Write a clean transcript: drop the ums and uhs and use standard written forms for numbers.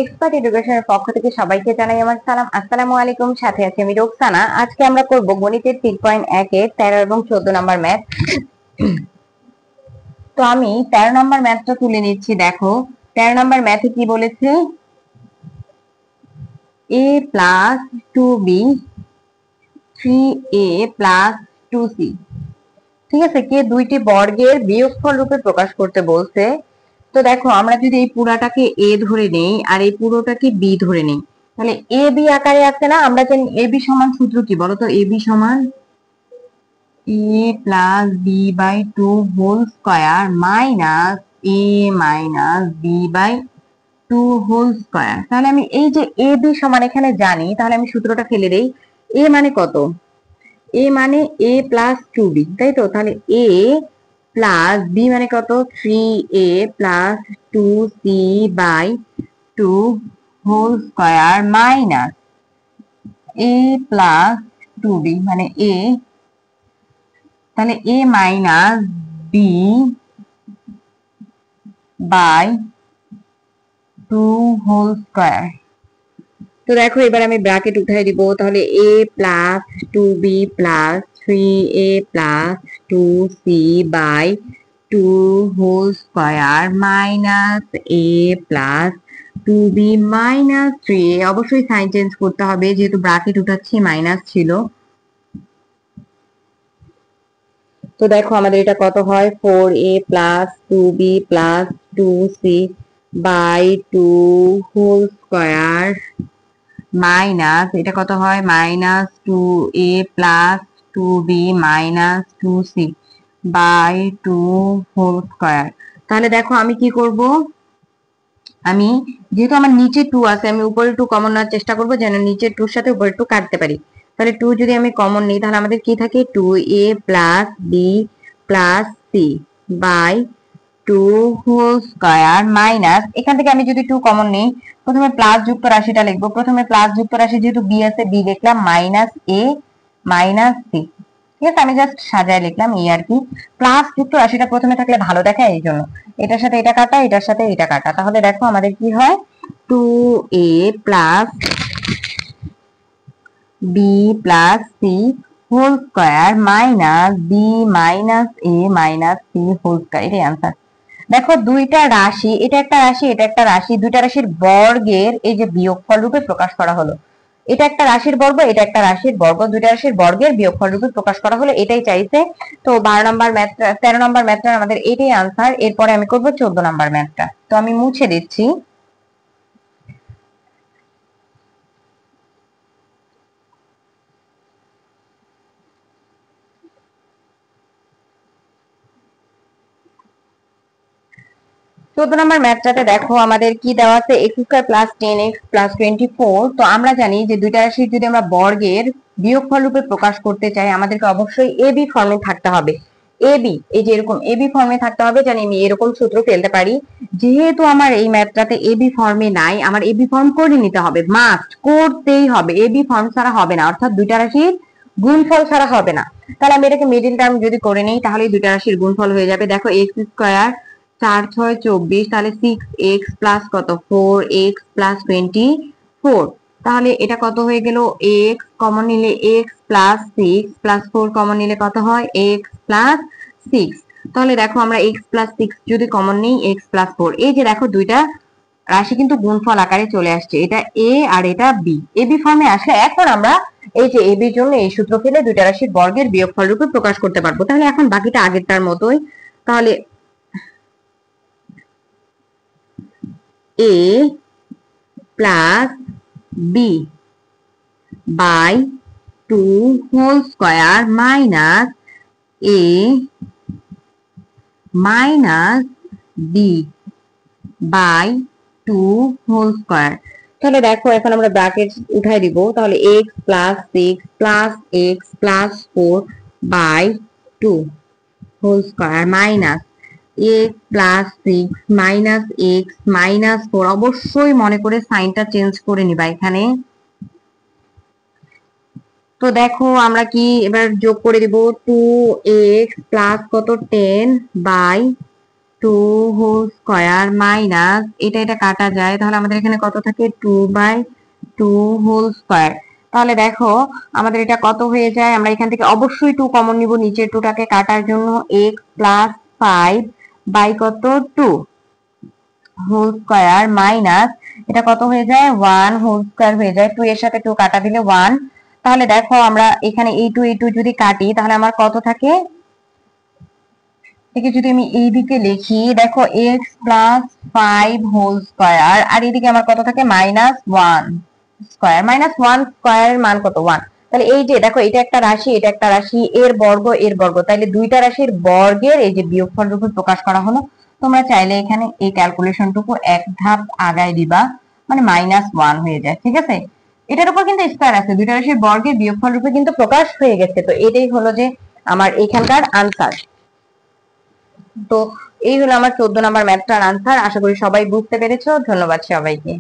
Expert এডুকেশনের পক্ষ থেকে সবাইকে জানাই আমার সালাম। আসসালামু আলাইকুম। সাথে আছি আমি রোকসানা। আজকে আমরা করব গণিতের 3.1 এর 13 এবং 14 নম্বর ম্যাথ। তো আমি 13 নম্বর ম্যাথটা তুলে নিচ্ছি। দেখো 13 নম্বর ম্যাথে কি বলেছে, a plus 2b 3a plus 2c। ঠিক আছে, কে দুইটি বর্গের বিয়োগফল রূপে প্রকাশ করতে বলছে। তো দেখো আমরা যদি এই পুরাটাকে a ধরে নেই আর এই পুরোটাকে b ধরে নেই, তাহলে a b আকারে আছে না। আমরা জানি a b সমান সূত্র কি বলতো, a b সমান a plus b by 2 whole square minus a minus b by 2 whole square. তাহলে আমি এই যে a b সমান এখানে জানি, তাহলে আমি সূত্রটা ফেলে দেই। a মানে কত, a মানে a প্লাস 2b, তাই তো। তাহলে a প্লাস b মানে কত, 3a plus 2c by 2 whole square minus a plus 2b মানে a, তাহলে a minus b by 2 whole square. তো দেখো এবার আমি ব্র্যাকেট উঠাই দিব। তাহলে a plus 2b plus 3a plus 2c by 2 whole square minus a plus 2b minus 3a। অবশ্যই সাইন চেঞ্জ করতে হবে, যেহেতু ব্র্যাকেট উঠাচ্ছি মাইনাস ছিল। তো দেখো আমাদের এটা কত হয়, 4a plus 2b plus 2c by 2 whole square minus এটা কত হয়, minus 2a plus 2b minus 2c by 2 whole square. তাহলে দেখো আমি কি করব, আমি যেহেতু আমার নিচে 2 আছে, আমি উপরে 2 কমন নেওয়ার চেষ্টা করব যেন নিচের 2 এর সাথে উপরে 2 কাটতে পারি। তাহলে 2 যদি আমি কমন নিই, তাহলে আমাদের কি থাকে, 2a plus b plus c by 2 whole square minus, এখান থেকে আমি যদি 2 কমন নিই, প্রথমে প্লাস যুক্ত রাশিটা লিখবো। প্রথমে প্লাস যুক্ত রাশি যেহেতু b আছে, b লিখলাম মাইনাস a মাইনাস c। ঠিক আছে, আমি জাস্ট সাজায় লিখলাম এই আর কি। প্লাস যুক্ত রাশিটা প্রথমে থাকলে ভালো দেখায়, এই জন্য এটার সাথে এটা কাটা, এটার সাথে এটা কাটা। তাহলে দেখো আমাদের কি হয়, 2a plus b plus c whole square minus b minus a minus c whole square. এটাই আনসার। দেখো দুইটা রাশি, এটা একটা রাশি এটা একটা রাশি, দুইটা রাশির বর্গের এই যে বিয়োগফল রূপে প্রকাশ করা হলো। এটা একটা রাশির বর্গ, এটা একটা রাশির বর্গ, দুইটা রাশির বর্গের বিয়োগফল রূপে প্রকাশ করা হলো, এটাই চাইছে। তো 12 নম্বর ম্যাথটা, 13 নম্বর ম্যাথটা আমাদের এটাই আনসার। এরপরে আমি করব 14 নম্বর ম্যাথটা। তো আমি মুছে দিচ্ছি। চোদ্দ নম্বর ম্যাথটাতে দেখো আমাদের কি দেওয়া আছে, x square plus 10x plus 24। তো আমরা জানি যে দুইটা রাশির যদি আমরা বর্গের বিয়োগফল রূপে প্রকাশ করতে চাই, আমাদেরকে অবশ্যই এ বি ফর্মে থাকতে হবে। এ বি, এই যে এরকম এ বি ফর্মে থাকতে হবে, জানি আমি এরকম সূত্র ফেলতে পারি। যেহেতু আমার এই ম্যাথটাতে এ বি ফর্মে নাই, আমার এ বি ফর্ম করে নিতে হবে, মাস্ট করতেই হবে। এ বি ফর্ম ছাড়া হবে না, অর্থাৎ দুইটা রাশির গুণফল ছাড়া হবে না। তাহলে আমি এটাকে মিডিল টার্ম যদি করে নিই, তাহলে দুইটা রাশির গুণফল হয়ে যাবে। দেখো এক্স স্কয়ার 4 6 24, তাহলে 6x প্লাস কত, 4x প্লাস 24। তাহলে এটা কত হয়ে গেল, x কমন নিলে x প্লাস 6 প্লাস 4 কমন নিলে কত হয়, x প্লাস 6। তাহলে দেখো আমরা x প্লাস 6 যদি কমন নিই, x প্লাস 4, এই যে দেখো দুইটা রাশি কিন্তু গুণফল আকারে চলে আসছে, এটা a আর এটা b। এ বি ফর্মে আসলে এখন আমরা এই যে এ বির জন্য এই সূত্র ফেলে দুইটা রাশির বর্গের বিয়োগফল রূপে প্রকাশ করতে পারবো। তাহলে এখন বাকিটা আগেরটার মতোই। তাহলে a plus b by 2 whole square minus a minus b by 2 whole square. তাহলে দেখো এখন আমরা ব্র্যাকেট উঠাই দিব। তাহলে x plus 6 plus x plus 4 by 2 whole square minus x plus 6 minus x minus 4। অবশ্যই মনে করে সাইনটা চেঞ্জ করে নিবা এখানে। তো দেখো আমরা কি এবার যোগ করে দিব, 2x প্লাস কত 10 by two whole square minus এটা কাটা যায়, তাহলে আমাদের এখানে কত থাকে 2/2 হোল স্কয়ার। তাহলে দেখো আমাদের এটা কত হয়ে যায়, আমরা এখান থেকে অবশ্যই 2 কমন নিব নিচের 2টাকে কাটার জন্য, x প্লাস 5 বাই কত 2 হোল স্কয়ার মাইনাস এটা কত হয়ে যায় 1 হোল স্কয়ার হয়ে যায়, 2 এর সাথে 2 কাটা দিলে 1। তাহলে দেখো আমরা এখানে এই 2 যদি কাটি তাহলে আমার কত থাকে, একে যদি আমি এই দিকে লিখি দেখো x প্লাস 5 হোল স্কয়ার, আর এদিকে আমার কত থাকে -1 স্কয়ার। -1 স্কয়ারের মান কত 1। তাহলে এই যে দেখো এটা একটা রাশি এটা একটা রাশি, এর বর্গ, তাহলে দুইটা রাশির বর্গের এই যে বিয়োগফল রূপে প্রকাশ করা হলো। তোমরা চাইলে এখানে এই ক্যালকুলেশনটুকু এক ধাপ আগায় দিবা, মানে -1 হয়ে যায়। ঠিক আছে, এটার উপর কিন্তু স্কয়ার আছে, দুইটা রাশির বর্গের বিয়োগফল রূপে কিন্তু প্রকাশ হয়ে গেছে। তো এটাই হলো যে আমার এখানকার আনসার। তো এই হলো আমার 14 নাম্বার ম্যাথটার আনসার। আশা করি সবাই বুঝতে পেরেছো। ধন্যবাদ সবাইকে।